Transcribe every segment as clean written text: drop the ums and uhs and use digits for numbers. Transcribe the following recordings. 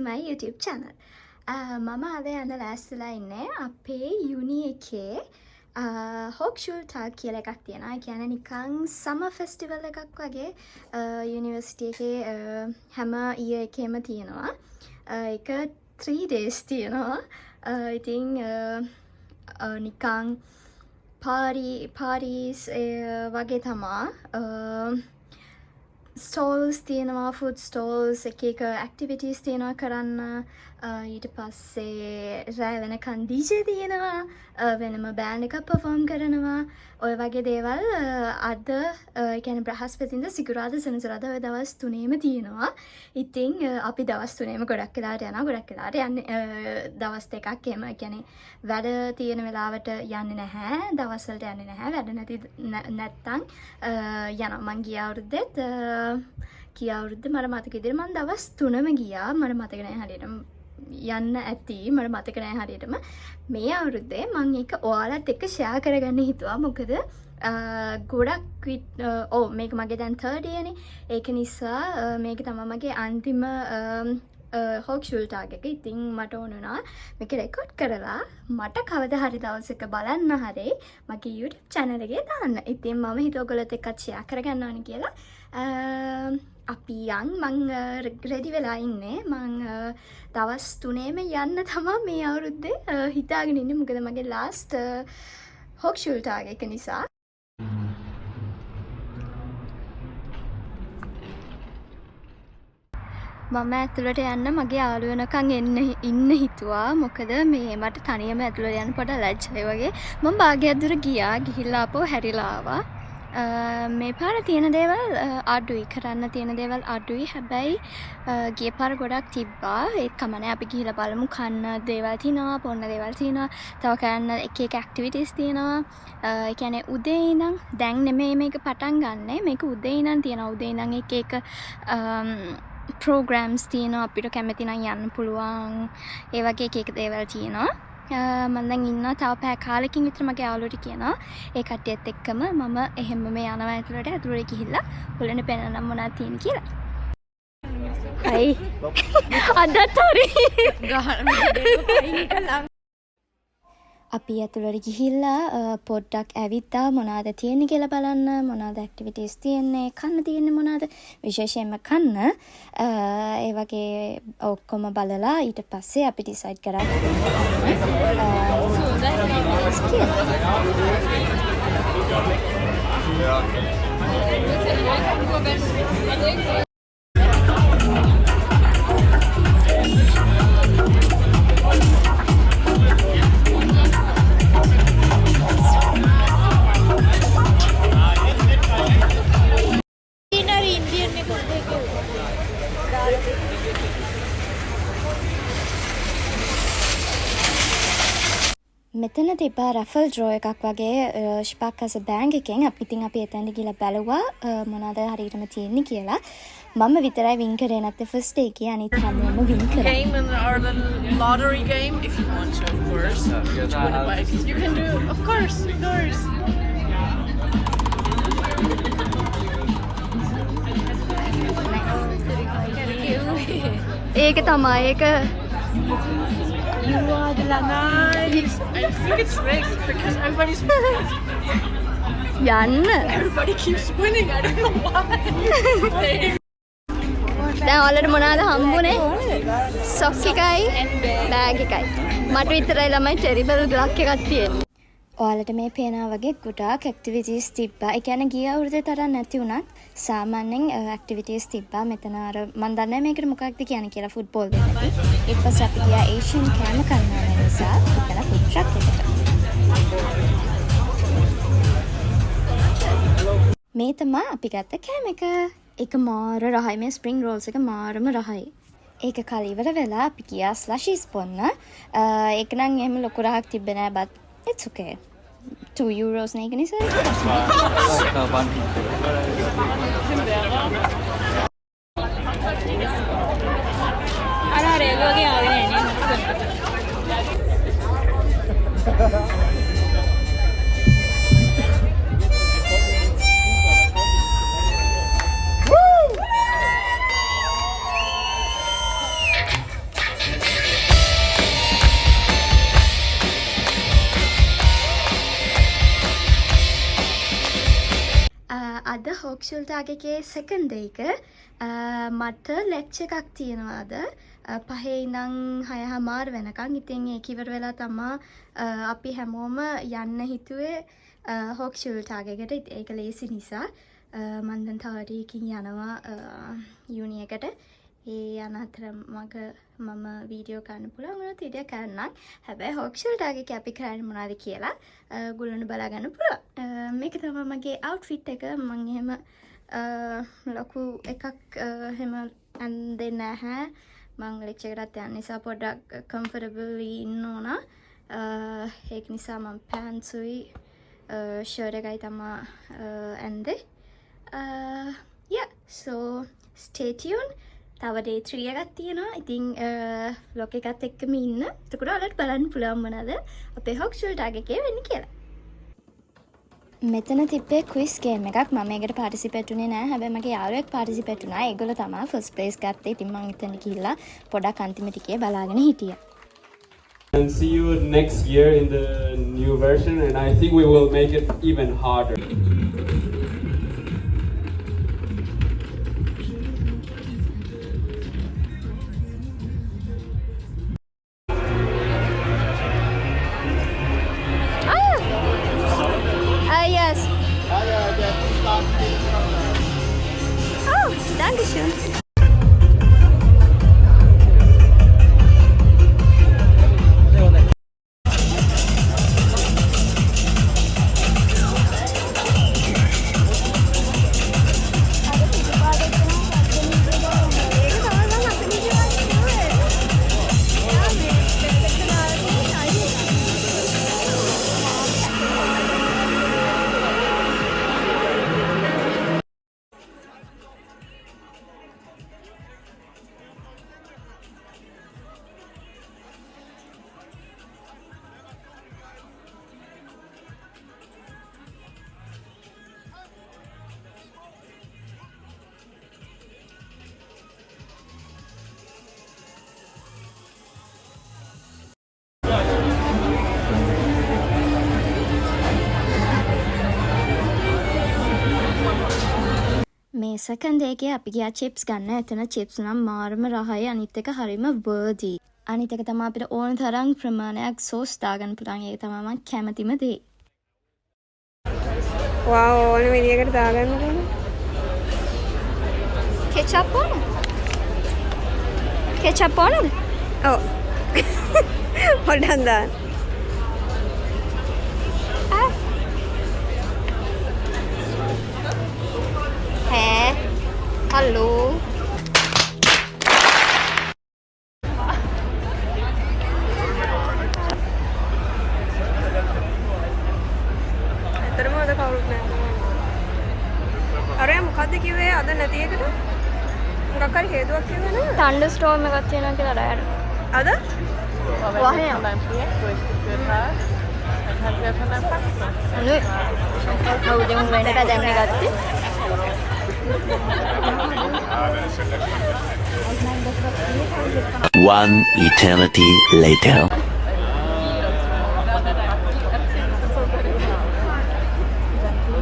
to my YouTube channel. මම අද යන්න ලෑස්තිලා ඉන්නේ අපේ යුනි එකේ හොක්ෂුල්ටාක් කියලා එකක් තියෙනවා. ඒ කියන්නේ නිකන් සමර් ෆෙස්ටිවල් එකක් වගේ යුනිවර්සිටි එකේ හැම ඊයර් එකේම තියෙනවා. ඒක 3 days තියෙනවා. ඉතින් නිකන් පාරිස් වගේ තමා. ස්ටෝල්ස් තියෙනවා, ෆුඩ් ස්ටෝල්ස්, එක ඇක්ටිවිටීස් තියෙනවා කරන්න. ඊට පස්සේ රෑ වෙනකන් DJ තියෙනවා, වෙනම බෑන්ඩ් එකක් පර්ෆෝම් කරනවා. ඔය වගේ දේවල් අද කියන්නේ බ්‍රහස්පතින්ද සිකුරාදා සෙනසුරාදා ඔය දවස් තුනේම තියෙනවා. ඉතින් අපි දවස් තුනේම ගොඩක් වෙලාවට යනවා. ගොඩක් වෙලාවට යන්නේ දවස් දෙකක් එහෙම. කියන්නේ වැඩ තියෙන වෙලාවට යන්නේ නැහැ. දවස් වලට යන්නේ නැහැ. වැඩ නැත්තම් යනවා. මං ගිය අවුරුද්දෙත් මට මතක විදිහට මං දවස් 3ම ගියා. මට මතක නැහැ හරියටම යන්න ඇති. මට මතක නැහැ හරියටම. මේ අවුරුද්දේ මං ඒක ඔයාලත් එක්ක ෂෙයා කරගන්න හිතුවා. මොකද ගොඩක් මේක මගේ දැන් 3rd year නේ. ඒක නිසා මේක තමයි මගේ අන්තිම හොක්ෂුල්ටාක් එක. ඉතින් මට ඕන වුණා මේක රෙකෝඩ් කරලා මට කවදා හරි දවසක බලන්න හරි මගේ YouTube channel එකේ දාන්න. ඉතින් මම හිතුවා ඔයගොල්ලොත් එක්කත් ෂෙයා කරගන්න ඕනේ කියලා. අපි මං රෙඩි වෙලා ඉන්නේ. මං දවස් 3ේම යන්න තමයි මේ අවුරුද්දේ හිතාගෙන ඉන්නේ. මොකද මගේ ලාස්ට් හොක්ෂුල්ටාක් එක නිසා. මම ඇතුළට යන්න මගේ යාළුවනකන් ඉන්න හිතුවා. මොකද මේ මට තනියම ඇතුළට යන්න පොඩ ලැජ්ජයි වගේ. මම භාගයක් දුර ගියා. ගිහිල්ලා ආපහු හැරිලා ආවා. මේ පාර තියෙන දේවල් අඩුයි, කරන්න තියෙන දේවල් අඩුයි. හැබැයි ගිය පාර ගොඩක් තිබ්බා. ඒත් කමන්නේ අපි ගිහිල්ලා බලමු. කන්න දේවල් තියෙනවා, බොන්න දේවල් තියෙනවා, තව කරන්න එක ඇක්ටිවිටීස් තියෙනවා. ඒ කියන්නේ උදේ ඉඳන් දැන් නෙමෙයි මේක පටන් ගන්නෙ. මේක උදේ ඉඳන් තියෙනවා. උදේ ඉඳන් එක programs තියෙනවා. අපිට කැමති නම් යන්න පුළුවන්. ඒ වගේ එක දේවල් තියෙනවා. මම දැන් ඉන්නවා තව පැය කාලෙකින් විතර මගේ යාළුවෝට කියනවා ඒ කට්ටියත් එක්කම මම එහෙම මේ යනවා ඇතුළට ගිහිල්ලා හොලෙන්න පෙන්නනම් මොනවද තියෙන්නේ කියලා. අයි අදත් හරි අපි ඇතුළට ගිහිල්ලා පොඩ්ඩක් ඇවිත්තා මොනවද තියෙන්නේ කියලා බලන්න. මොනවද ඇක්ටිවිටීස් තියෙන්නේ, කන්න තියෙන්නේ මොනවද, විශේෂයෙන්ම කන්න. ඒ වගේ ඔක්කොම බලලා ඊට පස්සේ අපි ඩිසයිඩ් කරා මෙතන තිබ්බා රෆල් ඩ්‍රෝ එකක් වගේ ස්පාර්කස් බෑන්ක් එකෙන්. ඉතින් අපි එතනට ගිහලා බැලුවා මොනවද හරියටම තියෙන්නේ කියලා. මම විතරයි වින් කරේ නැත්තේ ෆස්ට් එකේ එකේ. අනිත් හැමෝම වින් කරා. Game and or the lottery game if you want to, of course. You can do, of course. ඒක තමයි ඒක. You are the nice. I think it's rigged because everybody's යන්න. Everybody keeps winning. I don't know why. දැන් ඔයාලට මොනවද හම්බුනේ? Socks එකයි bag එකයි. මට විතරයි ළමයි ටෙරිබල් ලක් එකක් තියෙන්නේ. ඔයාලට මේ පේනවා වගේ ගොඩාක් ඇක්ටිවිටීස් තිබ්බා. ඒ කියන්නේ ගිය අවුරුද්දේ තරම් නැති වුණත් සාමාන්‍යයෙන් ඇක්ටිවිටීස් තිබ්බා. මෙතන අර මන් දන්නේ මේකට මොකක්ද කියන්නේ කියලා ෆුට්බෝල් දෙකයි. ඊට පස්සේ අපි ගියා ඒෂියන් කෑම කන්න නිසා එතන ෆුඩ් ට්‍රක් එකට. මේ තමයි අපි ගත්ත කෑම එක. ඒක මාර රහයි. මේ ස්ප්‍රින්ග් රෝල්ස් එක මාරම රහයි. ඒක කල ඉවර වෙලා අපි ගියා ස්ලෂීස් බොන්න. ඒක නම් එහෙම ලොකු රහක් තිබ්බේ නෑ but it's okay. €2 නේ ඒක නිසා. අර ඒක වගේ ආවේ නෑ හොක්ෂුල්ටාගේ සෙකන්ඩ් ඩේ එක මට ලෙක්චර් එකක් තියෙනවාද 5 ඉඳන් 6:00 වෙනකන්. ඉතින් ඒක ඉවර වෙලා තමා අපි හැමෝම යන්න හිතුවේ හොක්ෂුල්ටාගේකට. ඒක ලේසි නිසා මම දැන් තව ටිකකින් යනවා යුනි එකට. ඒ යන අතර මම වීඩියෝ ගන්න පුළුවන් වුණොත් වීඩියෝ කරන්නම්. හැබැයි හොක්ෂුල්ටාගේ අපි කරන්නේ මොනවද කියලා ගුලන්න බලා ගන්න පුළුවන්. මේක තමයි මගේ අවුට්ෆිට් එක. මම එහෙම ලොකු එකක් එහෙම අඳින්නේ නැහැ. මම ලෙක්චර් එකකට යන නිසා පොඩ්ඩක් කම්ෆර්ටබලි ඉන්න ඕන. ඒක නිසා මම පෑන්ට්ස්ුයි ෂර්ට් එකයි තමයි ඇන්දේ. Yeah, so stay tuned. තව day 3 එකක් තියෙනවා. ඉතින් vlog එකත් එක්කම ඉන්න. එතකොට ඔයාලට බලන්න පුළුවන් මොනවද අපේ හොක්ෂුල්ටාගේ එකේ වෙන්නේ කියලා. මෙතන තිබ්බේ ක්විස් ගේම් එකක්. මම මේකට පාටිසිපේට් උනේ නෑ. හැබැයි මගේ යාළුවෙක් පාටිසිපේට් උනා. ඒගොල්ලෝ තමයි ෆස්ට් ප්ලේස් ගත්තේ. ඉතින් මම එතන ගිහිල්ලා පොඩක් අන්තිම ටිකේ බලාගෙන හිටියා. And see you next year in the new version, and I think we will make it even harder. Yes. Oh, danke schön. මේ සෙකන්ඩ් එකේ අපි ගියා චිප්ස් ගන්න. එතන චිප්ස් නම් මාරම රහයි. අනිත් එක හරිම වර්දි. අනිත් එක තමයි අපිට ඕන තරම් ප්‍රමාණයක් සෝස් දාගන්න පුළුවන්. ඒක තමයි මම කැමතිම දේ. wow, ඕන විදියකට දාගන්න ඕන. කෙචප් ඕනද? කෙචප් ඕනද? ඔව්. පොඩ්ඩක් දාන්න. Hallo. ඇත්තටම අද කවුරුත් නැහැ. අර මොකද්ද කිව්වේ අද නැති එකට? මොකක් හරි හේතුවක් කිව්වේ නේද? Thunderstorm එකක් තියෙනවා කියලා රැයට. අද? Woher? Von deinem Projekt durchgeführt hast, dann kannst du ja von deinem Praxis. අනේ. කවුද මම වෙනට දැම්මේ ගත්තේ? One eternity later.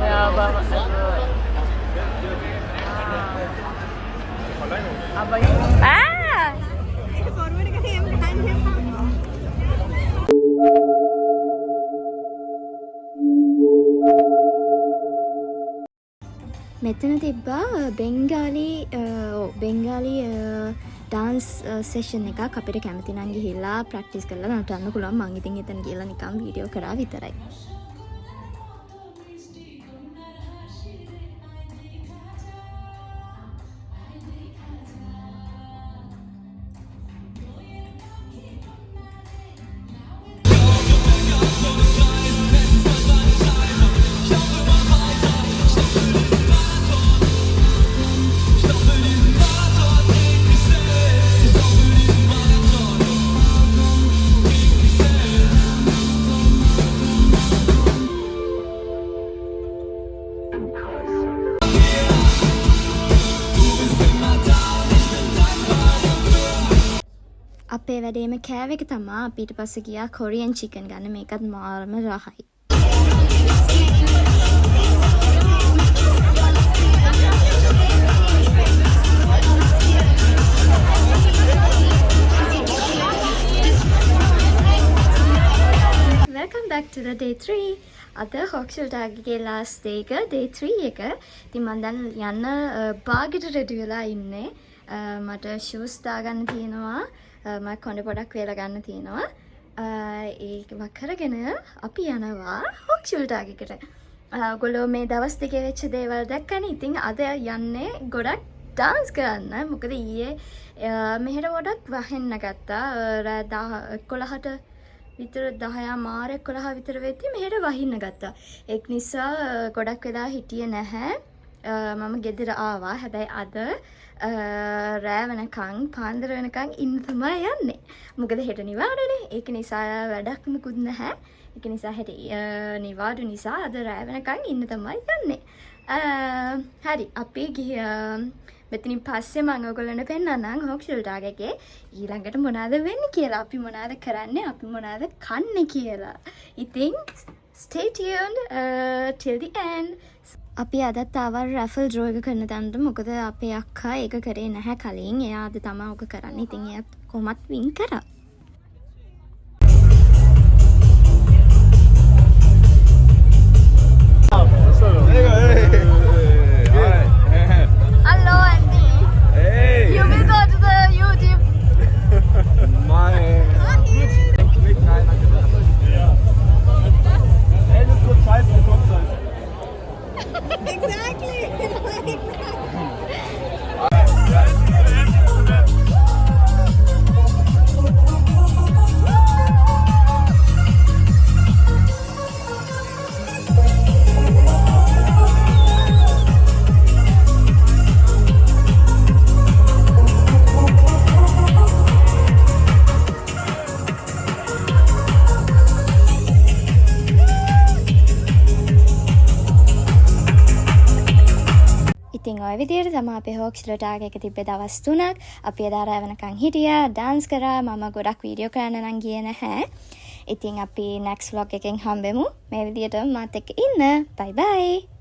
Ja, aber also. Aber ඒක ෆෝර්වර්ඩ් එකට එහෙම ගන්න එපා. මෙතන තිබ්බා බෙන්ගාලි ඩාන්ස් සෙෂන් එකක්. අපිට කැමති නම් ගිහිල්ලා ප්‍රැක්ටිස් කරලා නටන්න පුළුවන්. මං ඉතින් එතන ගිහලා නිකන් වීඩියෝ කරා විතරයි. අපේ වැඩේම කෑව එක තමා. අපි ඊට පස්සේ ගියා කොරියන් චිකන් ගන්න. මේකත් මාරම රහයි. අද day 3 අද හොක්ෂල්ටාගේ last day එක day 3 එක. ඉතින් මම දැන් යන්න බාගෙට ready වෙලා ඉන්නේ. මට shoes දාගන්න තියෙනවා. මම කොණ්ඩේ පොඩක් වේලා ගන්න තියෙනවා. ඒක කරගෙන අපි යනවා හොක්ෂල්ටාගේකට. ඔයගොල්ලෝ මේ දවස් දෙකේ වෙච්ච දේවල් දැක්කනේ. ඉතින් අද යන්නේ ගොඩක් dance කරන්න. මොකද ඊයේ මෙහෙට පොඩක් වහෙන්න ගත්තා. රෑ 11ට විතර 10 මාර 11 විතර වෙද්දි මෙහෙට වහින්න ගත්තා. ඒක නිසා ගොඩක් වෙලා හිටියේ නැහැ. මම ගෙදර ආවා. හැබැයි අද රෑ වෙනකන් පාන්දර වෙනකන් ඉන්න තමයි යන්නේ. මොකද හෙට නිවාඩුනේ. ඒක නිසා වැඩක් මුකුත් නැහැ. ඒක නිසා හෙට නිවාඩු නිසා අද රෑ වෙනකන් ඉන්න තමයි යන්නේ. හරි අපි මෙතනින් පස්සේ මම ඔයගොල්ලන්ට පෙන්නන්නම් හොක්ෂල්ටාගේ ඊළඟට මොනවද වෙන්නේ කියලා. අපි මොනවද කරන්නේ, අපි මොනවද කන්නේ කියලා. ඉතින් stay tuned till the end. අපි අදත් ආවා raffle draw එක කරන තැනට. මොකද අපේ අක්කා ඒක කරේ නැහැ කලින්. එයා අද තමයි ඔක කරන්නේ. ඉතින් එයා කොහොමත් win කරා. Hello Andy. Hey. You will go to the YouTube. ඉතින් ඔය විදිහට තමයි අපේ හොක්ෂල්ටාග් එක තිබ්බේ දවස් 3ක්. අපි එදා රෑ වෙනකන් හිටියා, dance කරා. මම ගොඩක් වීඩියෝ කරන්න නම් ගියේ නැහැ. ඉතින් අපි next vlog එකෙන් හම්බෙමු. මේ විදිහට මාත් එක්ක ඉන්න. bye bye.